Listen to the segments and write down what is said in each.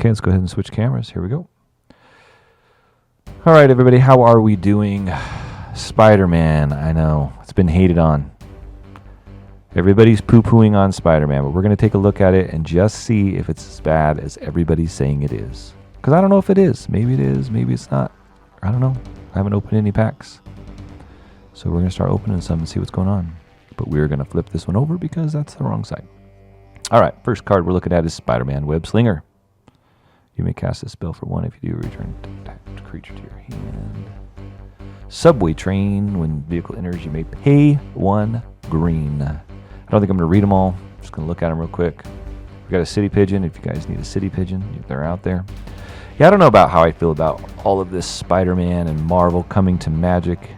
Okay, let's go ahead and switch cameras. Here we go. All right, everybody, how are we doing? Spider-Man, I know, it's been hated on. Everybody's poo-pooing on Spider-Man, but we're going to take a look at it and just see if it's as bad as everybody's saying it is. Because I don't know if it is. Maybe it is, maybe it's not. I don't know. I haven't opened any packs. So we're going to start opening some and see what's going on. But we're going to flip this one over because that's the wrong side. All right, first card we're looking at is Spider-Man Web Slinger. You may cast this spell for 1 if you do return tapped creature to your hand. Subway train. When vehicle enters, you may pay 1 green. I don't think I'm going to read them all. I'm just going to look at them real quick. We've got a city pigeon. If you guys need a city pigeon, they're out there. Yeah, I don't know about how I feel about all of this Spider-Man and Marvel coming to Magic.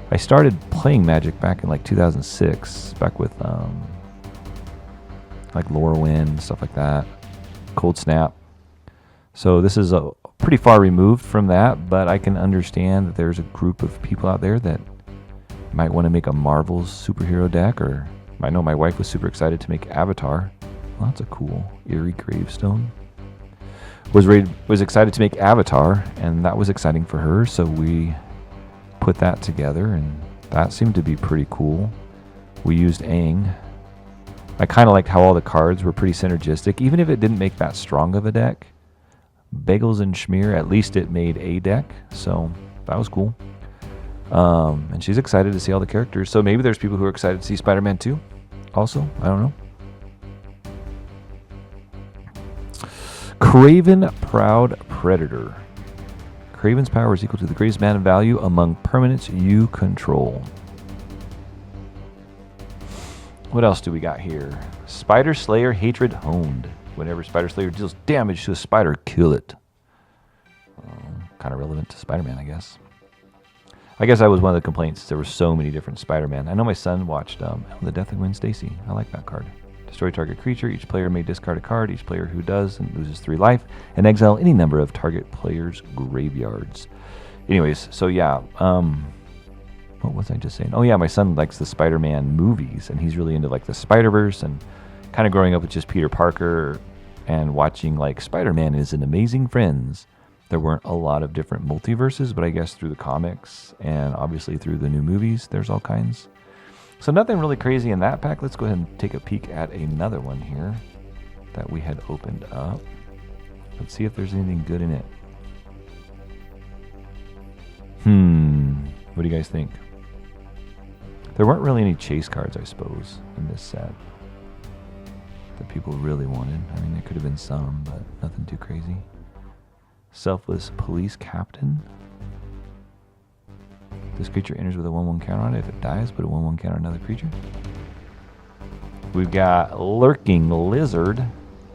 I started playing Magic back in like 2006, back with like Lorwyn, stuff like that, Cold Snap. So this is a pretty far removed from that, but I can understand that there's a group of people out there that might want to make a Marvel's superhero deck, or I know my wife was super excited to make Avatar. Well, that's a cool Eerie Gravestone. Was excited to make Avatar, and that was exciting for her, so we put that together, and that seemed to be pretty cool. We used Aang. I kind of liked how all the cards were pretty synergistic, even if it didn't make that strong of a deck. Bagels and Schmear, at least it made a deck, so that was cool. And she's excited to see all the characters, so maybe there's people who are excited to see Spider-Man 2 also. I don't know. Craven Proud Predator. Craven's power is equal to the greatest mana value among permanents you control. What else do we got here? Spider Slayer Hatred Honed. Whenever Spider Slayer deals damage to a spider, kill it. Kind of relevant to Spider-Man, I guess. I guess that was one of the complaints. There were so many different Spider-Man. I know my son watched The Death of Gwen Stacy. I like that card. Destroy target creature. Each player may discard a card. Each player who does and loses 3 life. And exile any number of target players' graveyards. Anyways, so yeah. What was I just saying? Oh yeah, my son likes the Spider-Man movies, and he's really into like the Spider-Verse, and kind of growing up with just Peter Parker and watching like Spider-Man is an Amazing Friends. There weren't a lot of different multiverses, but I guess through the comics and obviously through the new movies, there's all kinds. So nothing really crazy in that pack. Let's go ahead and take a peek at another one here that we had opened up. Let's see if there's anything good in it. What do you guys think? There weren't really any chase cards, I suppose, in this set that people really wanted. I mean, there could have been some, but nothing too crazy. Selfless Police Captain. This creature enters with a 1/1 counter on it. If it dies, put a 1/1 counter on another creature. We've got Lurking Lizard.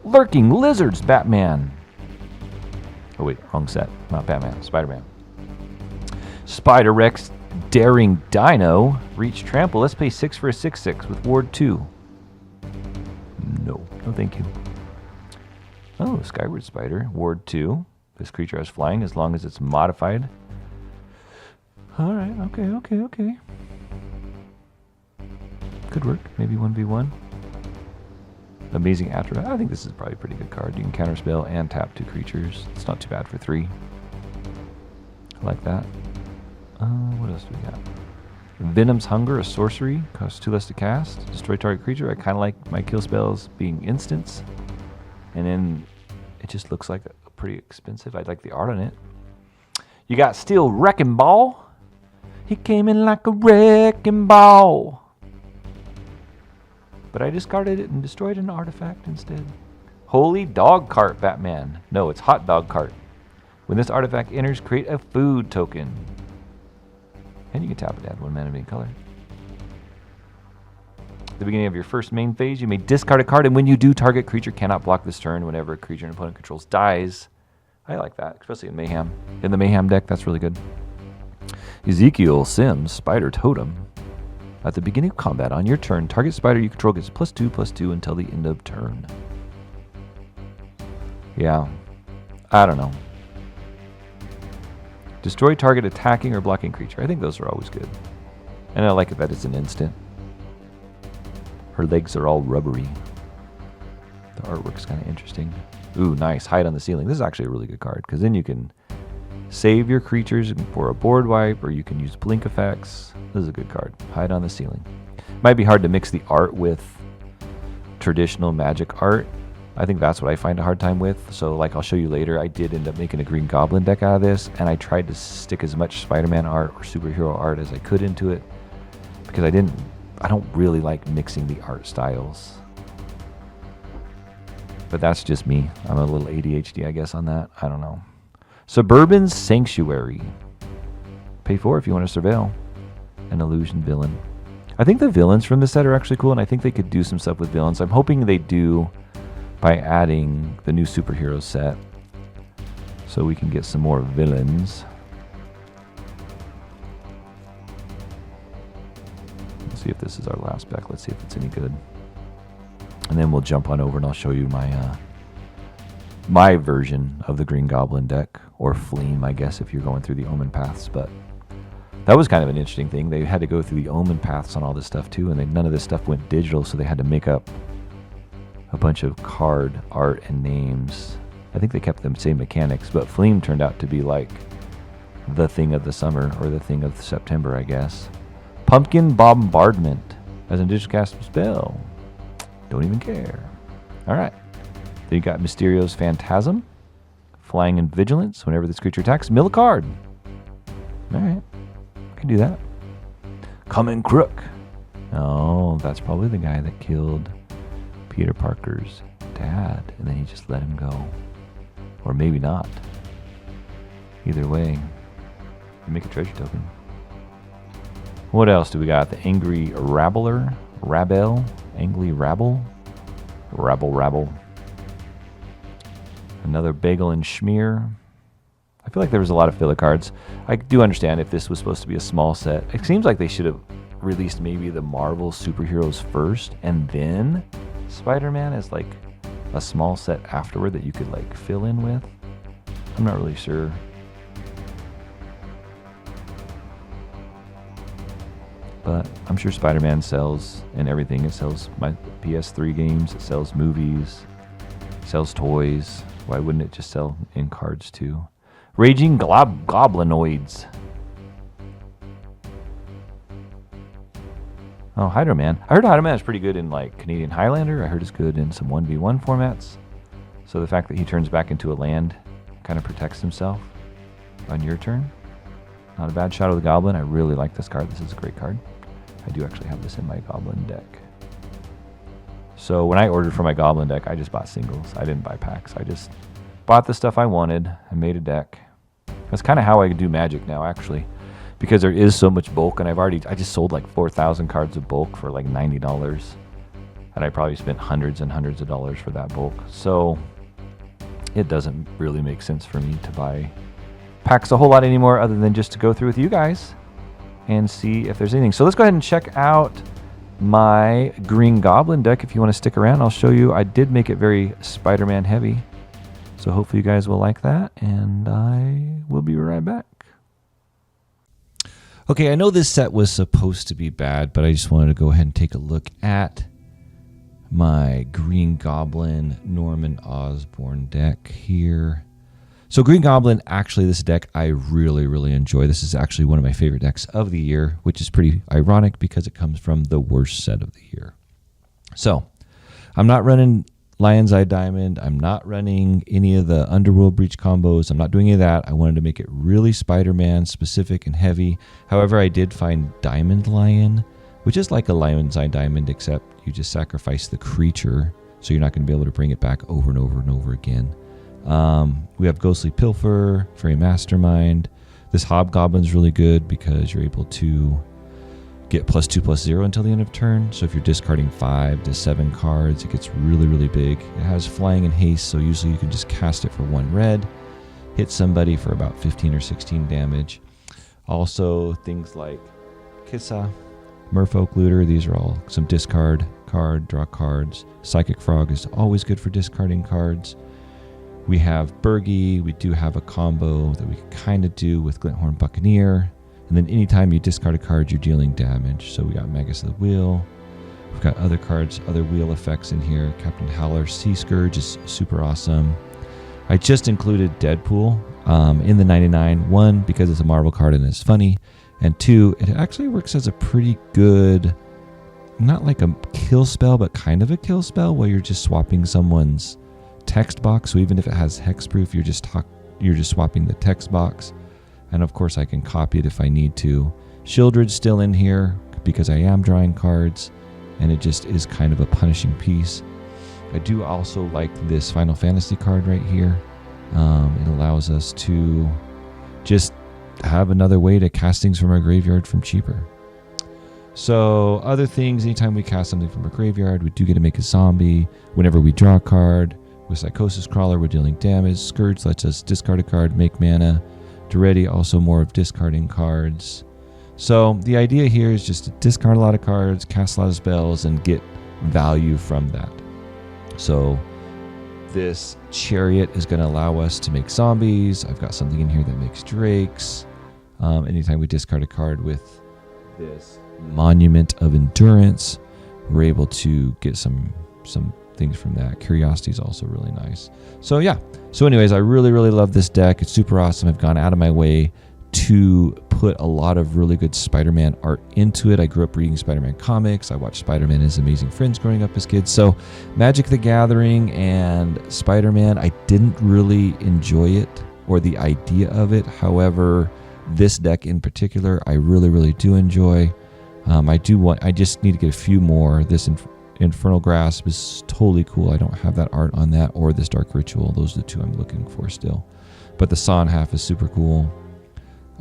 Lurking Lizards, Batman. Oh wait, wrong set. Not Batman, Spider-Man. Spider Rex Daring Dino. Reach Trample. Let's pay 6 for a 6/6 with Ward 2. No thank you. Oh, Skyward Spider. Ward 2. This creature has flying as long as it's modified. Alright, okay. Could work. Maybe 1v1. Amazing Attribute. I think this is probably a pretty good card. You can counterspell and tap 2 creatures. It's not too bad for 3. I like that. What else do we got? Venom's Hunger, a sorcery. Costs 2 less to cast. Destroy target creature. I kind of like my kill spells being instants. And then it just looks like a pretty expensive. I'd like the art on it. You got Steel Wrecking Ball. He came in like a wrecking ball. But I discarded it and destroyed an artifact instead. Holy Dog Cart Batman. No, it's Hot Dog Cart. When this artifact enters, create a food token. And you can tap it to add 1 mana of any color. At the beginning of your first main phase, you may discard a card, and when you do, target creature cannot block this turn whenever a creature an opponent controls dies. I like that, especially in Mayhem. In the Mayhem deck, that's really good. Ezekiel Sims, Spider Totem. At the beginning of combat, on your turn, target spider you control gets +2/+2 until the end of turn. Yeah, I don't know. Destroy target attacking or blocking creature. I think those are always good. And I like it that it's an instant. Her legs are all rubbery. The artwork's kind of interesting. Ooh, nice. Hide on the ceiling. This is actually a really good card because then you can save your creatures for a board wipe, or you can use blink effects. This is a good card. Hide on the ceiling. Might be hard to mix the art with traditional Magic art. I think that's what I find a hard time with. So like I'll show you later, I did end up making a Green Goblin deck out of this, and I tried to stick as much Spider-Man art or superhero art as I could into it because I don't really like mixing the art styles. But that's just me. I'm a little ADHD, I guess, on that. I don't know. Suburban Sanctuary. Pay 4 if you want to surveil an illusion villain. I think the villains from this set are actually cool, and I think they could do some stuff with villains. I'm hoping they do by adding the new superhero set so we can get some more villains. Let's see if this is our last spec. Let's see if it's any good. And then we'll jump on over and I'll show you my version of the Green Goblin deck, or Fleam, I guess, if you're going through the Omen Paths. But that was kind of an interesting thing. They had to go through the Omen Paths on all this stuff too, and none of this stuff went digital, so they had to make up a bunch of card art and names. I think they kept the same mechanics, but Fleam turned out to be like the thing of the summer, or the thing of September, I guess. Pumpkin Bombardment as an additional cast spell. Don't even care. All right. Then you got Mysterio's Phantasm. Flying and Vigilance. Whenever this creature attacks, mill a card. All right. I can do that. Coming Crook. Oh, that's probably the guy that killed Peter Parker's dad, and then he just let him go. Or maybe not. Either way, make a treasure token. What else do we got? The Angry Rabbler. Angry Rabble. Rabble. Another Bagel and Schmear. I feel like there was a lot of filler cards. I do understand if this was supposed to be a small set. It seems like they should have released maybe the Marvel superheroes first, and then Spider-Man as like a small set afterward that you could like fill in with. I'm not really sure. But I'm sure Spider-Man sells and everything. It sells my PS3 games. It sells movies. It sells toys. Why wouldn't it just sell in cards too? Raging Goblinoids. Oh, Hydro Man. I heard Hydro Man is pretty good in like Canadian Highlander. I heard it's good in some 1v1 formats. So the fact that he turns back into a land kind of protects himself on your turn. Not a bad shot of the Goblin. I really like this card. This is a great card. I do actually have this in my Goblin deck. So when I ordered for my Goblin deck, I just bought singles. I didn't buy packs. I just bought the stuff I wanted and made a deck. That's kind of how I do Magic now, actually, because there is so much bulk, and I just sold like 4,000 cards of bulk for like $90, and I probably spent hundreds and hundreds of dollars for that bulk. So it doesn't really make sense for me to buy packs a whole lot anymore, other than just to go through with you guys and see if there's anything. So let's go ahead and check out my Green Goblin deck. If you want to stick around, I'll show you. I did make it very Spider-Man heavy, so hopefully you guys will like that, and I will be right back. Okay, I know this set was supposed to be bad, but I just wanted to go ahead and take a look at my Green Goblin Norman Osborn deck here. So Green Goblin, actually this deck I really, really enjoy. This is actually one of my favorite decks of the year, which is pretty ironic because it comes from the worst set of the year. So I'm not running Lion's Eye Diamond. I'm not running any of the Underworld Breach combos. I'm not doing any of that. I wanted to make it really Spider-Man specific and heavy. However, I did find Diamond Lion, which is like a Lion's Eye Diamond, except you just sacrifice the creature, so you're not going to be able to bring it back over and over and over again. We have Ghostly Pilfer, Fairy Mastermind. This Hobgoblin's really good because you're able to get +2/+0 until the end of turn. So if you're discarding 5 to 7 cards, it gets really, really big. It has Flying and Haste, so usually you can just cast it for 1 red, hit somebody for about 15 or 16 damage. Also, things like Kissa, Merfolk Looter, these are all some discard card, draw cards. Psychic Frog is always good for discarding cards. We have Bergie. We do have a combo that we can kind of do with Glinthorn Buccaneer. And then anytime you discard a card, you're dealing damage. So we got Magus of the Wheel. We've got other cards, other wheel effects in here. Captain Howler Sea Scourge is super awesome. I just included Deadpool in the 99. One, because it's a Marvel card and it's funny. And two, it actually works as a pretty good, not like a kill spell, but kind of a kill spell where you're just swapping someone's text box. So even if it has hexproof, you're just swapping the text box. And of course I can copy it if I need to. Shieldred's still in here because I am drawing cards, and it just is kind of a punishing piece. I do also like this Final Fantasy card right here. It allows us to just have another way to cast things from our graveyard from cheaper. So other things, anytime we cast something from our graveyard, we do get to make a zombie. Whenever we draw a card, with Psychosis Crawler, we're dealing damage. Scourge lets us discard a card, make mana. Duretti, also more of discarding cards. So the idea here is just to discard a lot of cards, cast a lot of spells, and get value from that. So this Chariot is going to allow us to make zombies. I've got something in here that makes drakes. Anytime we discard a card with this Monument of Endurance, we're able to get some things from that. Curiosity is also really nice. So yeah. So anyways, I really love this deck. It's super awesome. I've gone out of my way to put a lot of really good Spider-Man art into it. I grew up reading Spider-Man comics. I watched Spider-Man and His Amazing Friends growing up as kids. So Magic the Gathering and Spider-Man, I didn't really enjoy it or the idea of it. However, this deck in particular, I really do enjoy. I just need to get a few more. This Infernal Grasp is totally cool. I don't have that art on that or this Dark Ritual. Those are the two I'm looking for still. But the Saw in Half is super cool.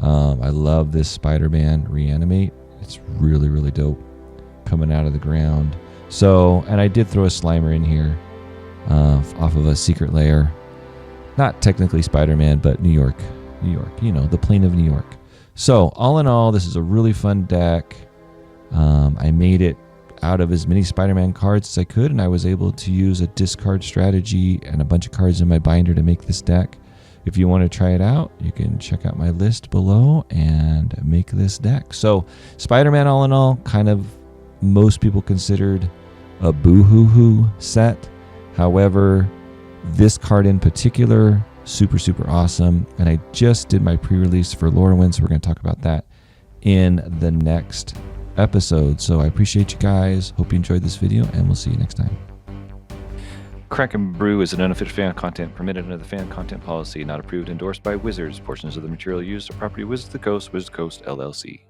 I love this Spider-Man Reanimate. It's really dope coming out of the ground. So, and I did throw a Slimer in here off of a Secret Lair. Not technically Spider-Man, but New York, you know, the plane of New York. So all in all, this is a really fun deck. I made it out of as many Spider-Man cards as I could, and I was able to use a discard strategy and a bunch of cards in my binder to make this deck. If you want to try it out, you can check out my list below and make this deck. So Spider-Man, all in all, kind of most people considered a boo-hoo-hoo set. However, this card in particular, super awesome. And I just did my pre-release for Lorwyn, so we're going to talk about that in the next episode. So I appreciate you guys. Hope you enjoyed this video, and we'll see you next time. Crack and Brew is an unofficial fan content permitted under the fan content policy, not approved, endorsed by Wizards. Portions of the material used are property of Wizards of the Coast, LLC.